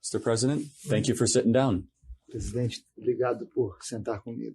Mr. President, thank you for sitting down. Presidente, obrigado por sentar comigo.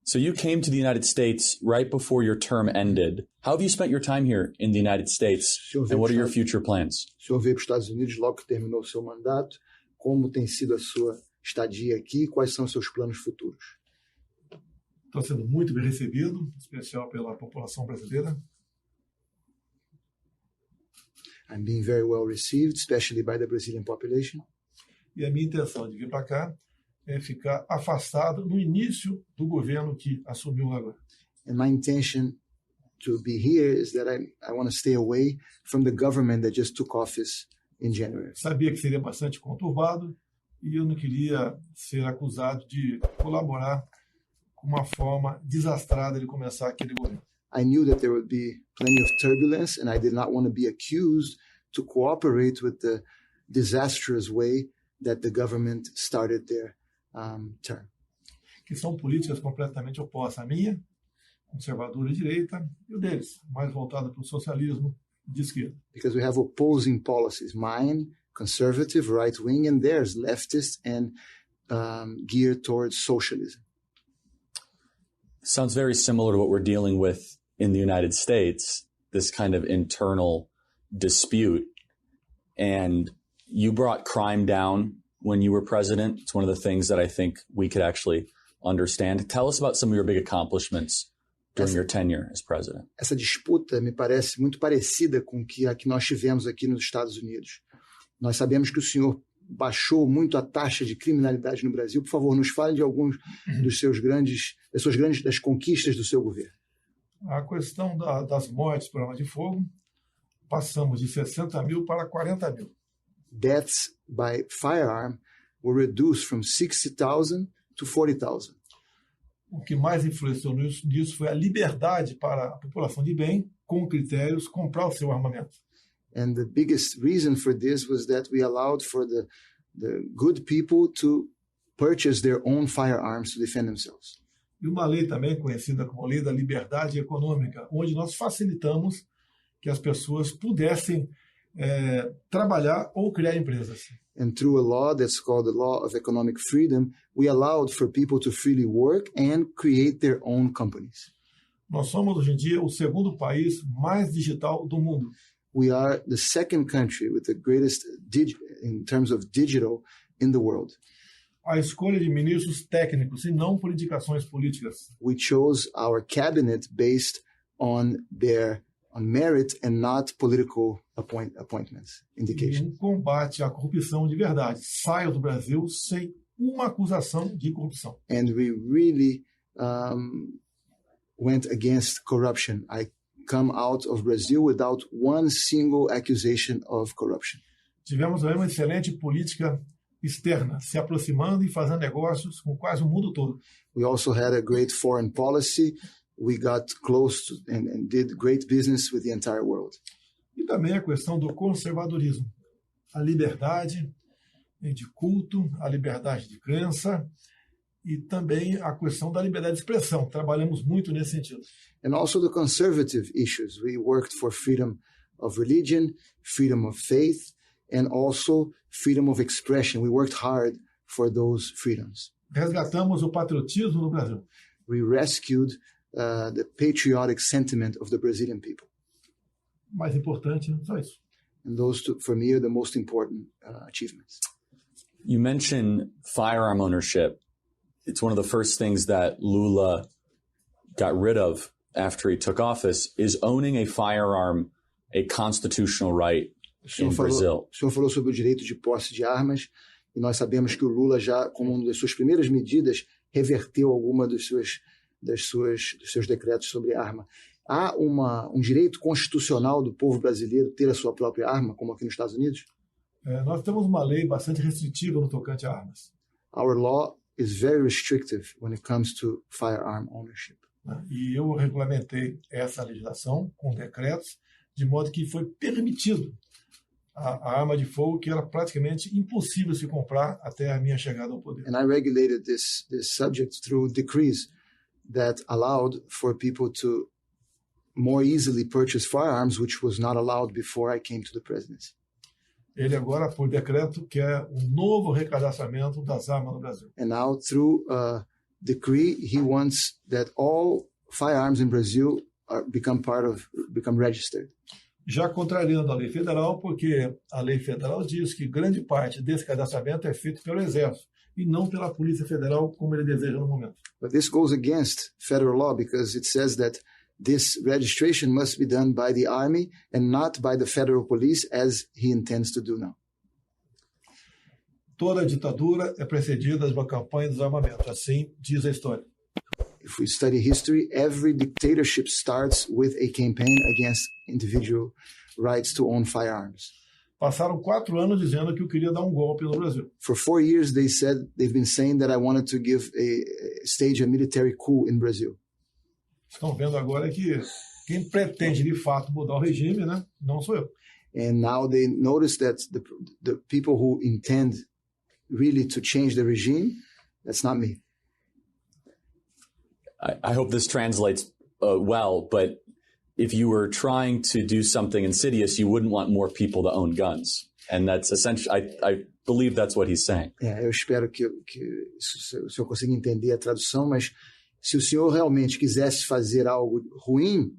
So you came to the United States right before your term ended. How have you spent your time here in the United States, and what are your future plans? O senhor veio para os Estados Unidos logo que terminou o seu mandato. Como tem sido a sua estadia aqui e quais são os seus planos futuros? Estou sendo muito bem recebido, em especial pela população brasileira. I'm being very well received, especially by the Brazilian population. E a minha intenção de vir para cá é ficar afastado no início do governo que assumiu agora. And my intention to be here is that I want to stay away from the government that just took office in January. Sabia que seria bastante conturbado e eu não queria ser acusado de colaborar com uma forma desastrada de começar aquele governo. I knew that there would be plenty of turbulence, and I did not want to be accused to cooperate with the disastrous way that the government started their term. Que são políticas completamente opostas à minha, conservadora e direita, e o deles, mais voltado para o socialismo de esquerda. Because we have opposing policies, mine, conservative, right-wing, and theirs, leftist and geared towards socialism. Sounds very similar to what we're dealing with in the United States, this kind of internal dispute. And you brought crime down when you were president. It's one of the things that I think we could actually understand. Tell us about some of your big accomplishments during your tenure as president. Essa disputa me parece muito parecida com a que nós tivemos aqui nos Estados Unidos. Nós sabemos que o senhor baixou muito a taxa de criminalidade no Brasil. Por favor, nos fale de alguns das conquistas do seu governo. A questão das mortes por arma de fogo, passamos de 60 mil para 40 mil. Deaths by firearm were reduced from 60,000 to 40,000. O que mais influenciou nisso foi a liberdade para a população de bem, com critérios, comprar o seu armamento. And the biggest reason for this was that we allowed for the good people to purchase their own firearms to defend themselves. E uma lei também conhecida como Lei da Liberdade Econômica, onde nós facilitamos que as pessoas pudessem trabalhar ou criar empresas. And through a law that's called the Law of Economic Freedom, we allowed for people to freely work and create their own companies. Nós somos, hoje em dia, o segundo país mais digital do mundo. We are the second country with the greatest in terms of digital in the world. A escolha de ministros técnicos e não por indicações políticas. We chose our cabinet based on merit and not political appointments, indications. Combate à corrupção de verdade. Saio do Brasil sem uma acusação de corrupção. And we really went against corruption. I come out of Brazil without one single accusation of corruption. Tivemos uma excelente política externa, se aproximando e fazendo negócios com quase o mundo todo. We also had a great foreign policy. We got close to, and did great business with the entire world. E também a questão do conservadorismo, a liberdade de culto, a liberdade de crença e também a questão da liberdade de expressão. Trabalhamos muito nesse sentido. And also the conservative issues. We worked for freedom of religion, freedom of faith, and also freedom of expression. We worked hard for those freedoms. Resgatamos o patriotismo no Brasil. We rescued the patriotic sentiment of the Brazilian people. Mais importante, só isso. And those, for me, are the most important achievements. You mentioned firearm ownership. It's one of the first things that Lula got rid of after he took office, is owning a firearm, a constitutional right in Brazil. O senhor falou sobre o direito de posse de armas, e nós sabemos que o Lula já, como uma das suas primeiras medidas, reverteu alguma dos seus decretos sobre arma. Há um direito constitucional do povo brasileiro ter a sua própria arma, como aqui nos Estados Unidos? Nós temos uma lei bastante restritiva no tocante a armas. Our law is very restrictive when it comes to firearm ownership. E eu regulamentei essa legislação com decretos, de modo que foi permitido a arma de fogo que era praticamente impossível se comprar até a minha chegada ao poder. And I regulated this subject through decrees that allowed for people to more easily purchase firearms, which was not allowed before I came to the presidency. ele agora, por decreto, quer um novo recadastramento das armas no Brasil. And now, through decree, he wants that all firearms in Brazil become registered. Já contrariando a lei federal, porque a lei federal diz que grande parte desse cadastramento é feito pelo Exército e não pela Polícia Federal, como ele deseja no momento. But this goes against federal law because it says that this registration must be done by the Army and not by the federal police, as he intends to do now. Toda ditadura é precedida de uma campanha de desarmamento, assim diz a história. If we study history, every dictatorship starts with a campaign against individual rights to own firearms. Passaram 4 anos dizendo que eu queria dar um golpe no Brasil. For 4 years, they've been saying that I wanted to stage a military coup in Brazil. Estão vendo agora que quem pretende de fato mudar o regime, né, não sou eu. And now they notice that the people who intend really to change the regime, that's not me. I hope this translates well, but if you were trying to do something insidious, you wouldn't want more people to own guns. And that's essentially, I believe that's what he's saying. Eu espero que o senhor consiga entender a tradução, mas se o senhor realmente quisesse fazer algo ruim,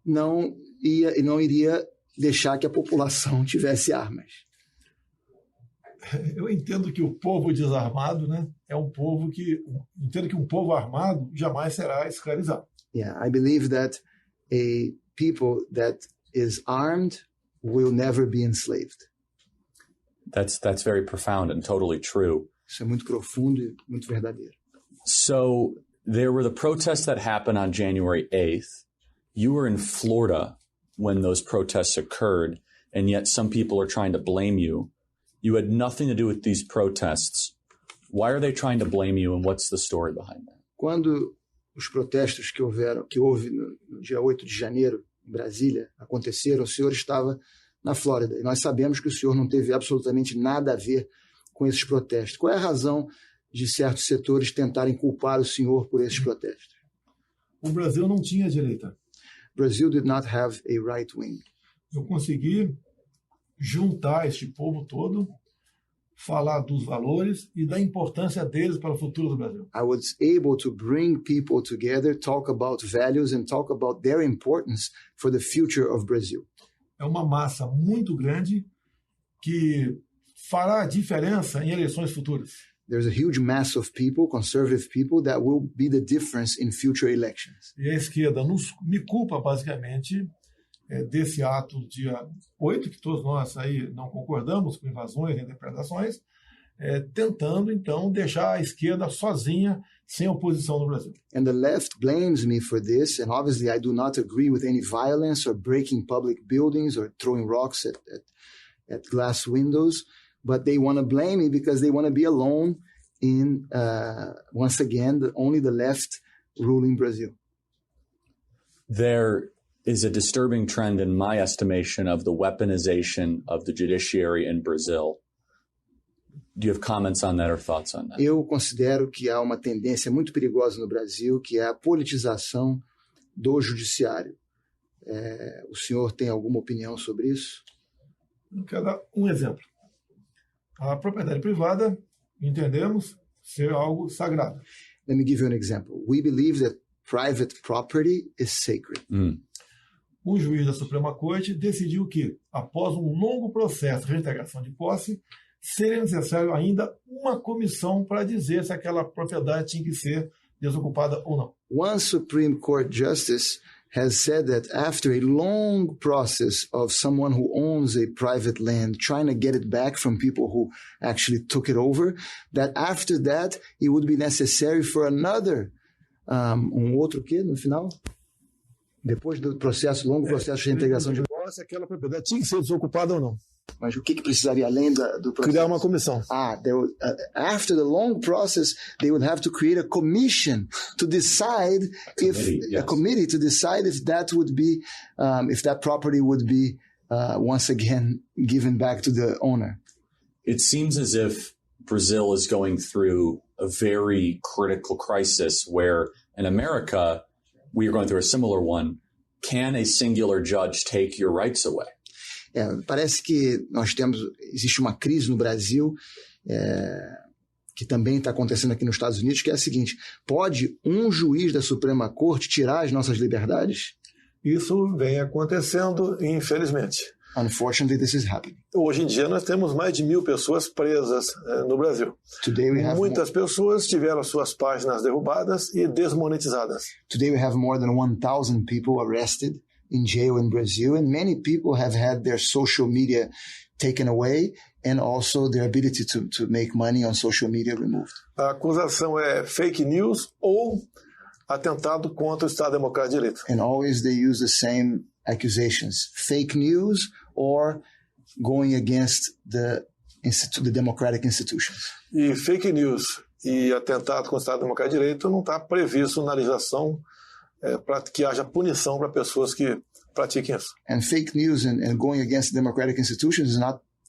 não iria deixar que a população tivesse armas. Eu entendo que o povo desarmado, né, é um povo entendo que um povo armado jamais será escravizado. Yeah, I believe that a people that is armed will never be enslaved. That's very profound and totally true. Isso é muito profundo e muito verdadeiro. So there were the protests that happened on January 8th. You were in Florida when those protests occurred, and yet some people are trying to blame you. You had nothing to do with these protests. Why are they trying to blame you, and what's the story behind that? Quando os protestos que houve no dia 8 de janeiro, em Brasília, aconteceram, o senhor estava na Flórida. E nós sabemos que o senhor não teve absolutamente nada a ver com esses protestos. Qual é a razão de certos setores tentarem culpar o senhor por esses protestos? O Brasil não tinha direita. Brazil did not have a right wing. Eu consegui juntar este povo todo, falar dos valores e da importância deles para o futuro do Brasil. I was able to bring people together, talk about values and talk about their importance for the future of Brazil. É uma massa muito grande que fará diferença em eleições futuras. There's a huge mass of people, conservative people, that will be the difference in future elections. E a esquerda me culpa, basicamente, desse ato dia 8, que todos nós aí não concordamos com invasões e interpretações, tentando, então, deixar a esquerda sozinha, sem oposição no Brasil. And the left blames me for this, and obviously I do not agree with any violence or breaking public buildings or throwing rocks at glass windows, but they want to blame me because they want to be alone in, once again, only the left ruling Brazil. There is a disturbing trend, in my estimation, of the weaponization of the judiciary in Brazil. Do you have comments on that or thoughts on that? Eu considero que há uma tendência muito perigosa no Brasil, que é a politização do judiciário. O senhor tem alguma opinião sobre isso? Eu quero dar um exemplo. A propriedade privada, entendemos, ser algo sagrado. Let me give you an example. We believe that private property is sacred. Um juiz da Suprema Corte decidiu que, após um longo processo de reintegração de posse, seria necessário ainda uma comissão para dizer se aquela propriedade tinha que ser desocupada ou não. One Supreme Court justice has said that after a long process of someone who owns a private land trying to get it back from people who actually took it over, that after that it would be necessary for another, outro quê no final? Depois do longo processo de reintegração de posse, aquela propriedade tinha que ser desocupada ou não. Mas o que precisaria além do processo? Criar uma comissão. After the long process, they would have to create a commission to decide a committee to decide if that would be, if that property would be once again given back to the owner. It seems as if Brazil is going through a very critical crisis where in America, we are going through a similar one. Can a singular judge take your rights away? Parece que existe uma crise no Brasil, que também está acontecendo aqui nos Estados Unidos, que é a seguinte: pode um juiz da Suprema Corte tirar as nossas liberdades? Isso vem acontecendo, infelizmente. Unfortunately, this is happening. Hoje em dia nós temos mais de 1.000 pessoas presas no Brasil. Today we have Muitas pessoas tiveram suas páginas derrubadas e desmonetizadas. Today we have more than 1,000 people arrested in jail in Brazil, and many people have had their social media taken away and also their ability to make money on social media removed. A acusação é fake news ou atentado contra o Estado Democrático de Direito. And always they use the same accusations: fake news or going against the democratic institutions. E fake news e atentado contra o Estado Democrático de Direito não está previsto na legislação para que haja punição para pessoas que pratiquem isso. And fake news and going against democratic institutions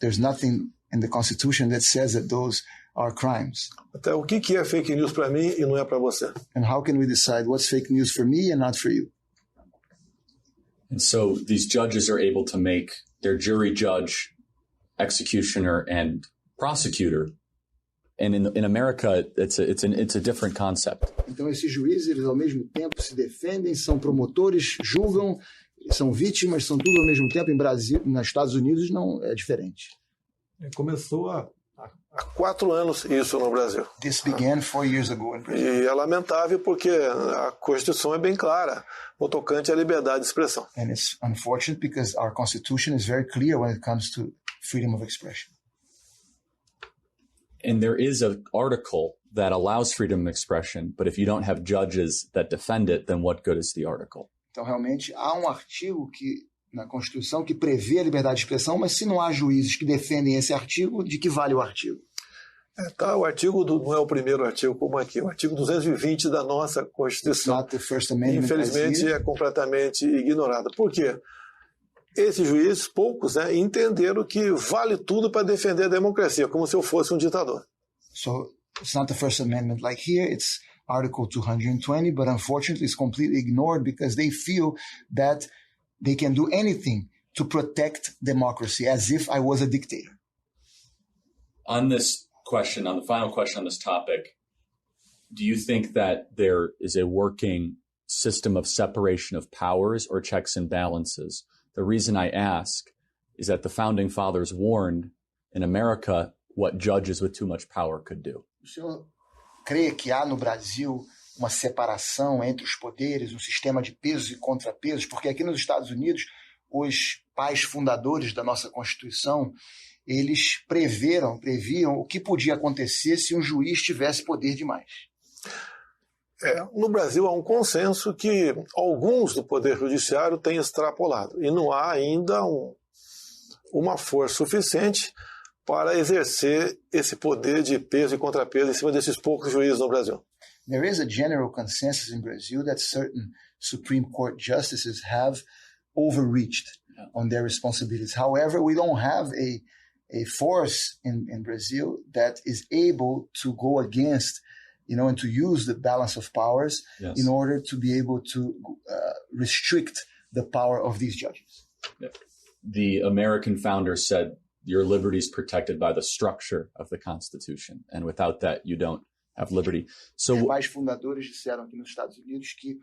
there's nothing in the Constitution that says that those are crimes. Até o que é fake news para mim e não é para você? And how can we decide what's fake news for me and not for you? And so these judges are able to make their jury, judge, executioner, and prosecutor. And in America, it's a different concept. Então esses juízes, eles ao mesmo tempo se defendem, são promotores, julgam, são vítimas, são tudo ao mesmo tempo. Em Brasil, nos Estados Unidos, não é diferente. Começou há 4 anos isso no Brasil. This began 4 years ago in Brazil. E é lamentável porque a Constituição é bem clara no tocante à liberdade de expressão. And it's unfortunate because our Constitution is very clear when it comes to freedom of expression. And there is an article that allows freedom of expression, but if you don't have judges that defend it, then what good is the article? Então, realmente, há um artigo na Constituição que prevê a liberdade de expressão, mas se não há juízes que defendem esse artigo, de que vale o artigo? O artigo não é o primeiro artigo como aqui, o artigo 220 da nossa Constituição. Infelizmente é completamente ignorado. Por quê? Esses juízes, poucos, entenderam que vale tudo para defender a democracia, como se eu fosse um ditador. So it's not the First Amendment like here, it's Article 220, but unfortunately it's completely ignored because they feel that they can do anything to protect democracy, as if I was a dictator. On this question, on the final question on this topic, do you think that there is a working system of separation of powers or checks and balances? The reason I ask is that the founding fathers warned in America what judges with too much power could do. O senhor crê que há no Brasil uma separação entre os poderes, um sistema de pesos e contrapesos? Porque aqui nos Estados Unidos, os pais fundadores da nossa Constituição, eles previam o que podia acontecer se um juiz tivesse poder demais. No Brasil há um consenso que alguns do Poder Judiciário têm extrapolado e não há ainda uma força suficiente para exercer esse poder de peso e contrapeso em cima desses poucos juízes no Brasil. There is a general consensus in Brazil that certain Supreme Court justices have overreached on their responsibilities. However, we don't have a force in Brazil that is able to go against, and to use the balance of powers in order to be able to restrict the power of these judges. Yeah. The American founders said your liberty is protected by the structure of the Constitution, and without that, you don't have liberty. So, os pais fundadores disseram aqui nos Estados Unidos que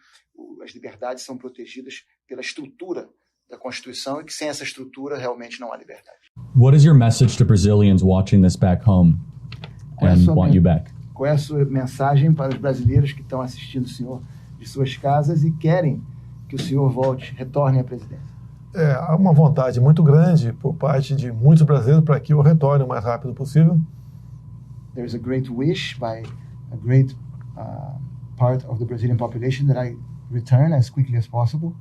as liberdades são protegidas pela estrutura da Constituição e que sem essa estrutura realmente não há liberdade. What is your message to Brazilians watching this back home and want you back? Qual é a sua mensagem para os brasileiros que estão assistindo o senhor de suas casas e querem que o senhor retorne à presidência? Há uma vontade muito grande por parte de muitos brasileiros para que eu retorne o mais rápido possível. There is a great wish by a great part of the Brazilian population that I return as quickly as possible.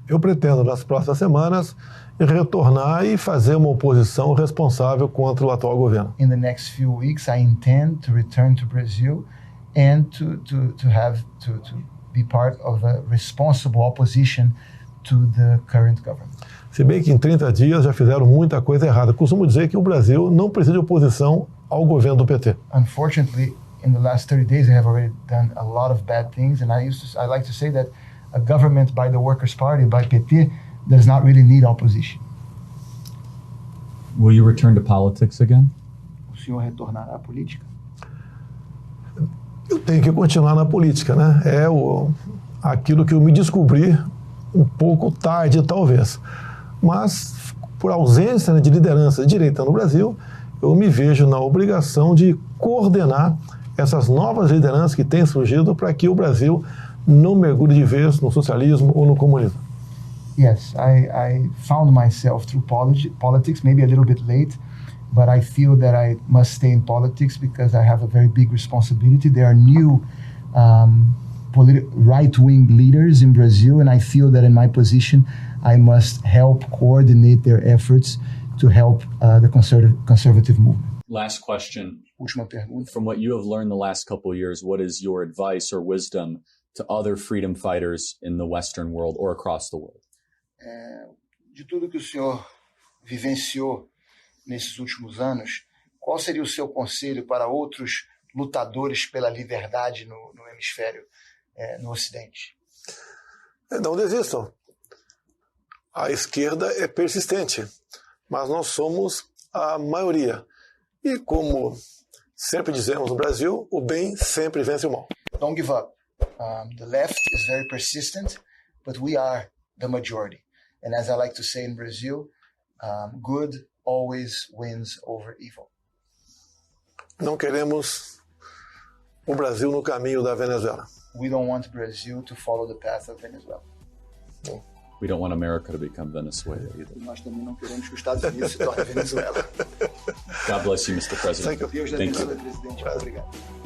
Eu pretendo, nas próximas semanas, retornar e fazer uma oposição responsável contra o atual governo. In the next few weeks, I intend to return to Brazil and to be part of a responsible opposition to the current government. Se bem que em 30 dias já fizeram muita coisa errada. Costumo dizer que o Brasil não precisa de oposição ao governo do PT. Unfortunately, in the last 30 days, they have already done a lot of bad things, and I like to say that a government by the Workers' Party, by PT, does not really need opposition. Will you return to politics again? O senhor retornará à política? Eu tenho que continuar na política, né? Aquilo que eu me descobri um pouco tarde, talvez. Mas, por ausência, né, de liderança de direita no Brasil, eu me vejo na obrigação de coordenar essas novas lideranças que têm surgido para que o Brasil não mergulhe de vez no socialismo ou no comunismo. Yes, I found myself through politics, maybe a little bit late, but I feel that I must stay in politics because I have a very big responsibility. There are new right-wing leaders in Brazil, and I feel that in my position, I must help coordinate their efforts to help the conservative movement. Last question. Última pergunta. From what you have learned the last couple of years, what is your advice or wisdom to other freedom fighters in the Western world or across the world? De tudo que o senhor vivenciou nesses últimos anos, qual seria o seu conselho para outros lutadores pela liberdade no hemisfério, no Ocidente? Não desistam. A esquerda é persistente, mas nós somos a maioria. E como sempre dizemos no Brasil, o bem sempre vence o mal. Don't give up. The left is very persistent, but we are the majority. And as I like to say in Brazil, good always wins over evil. Não queremos o Brasil no caminho da Venezuela. We don't want Brazil to follow the path of Venezuela. We don't want America to become Venezuela either. Nós também não queremos que os Estados Unidos se tornem Venezuela. God bless you, Mr. President. Thank you. Deus lhe abençoe, presidente. Muito obrigado.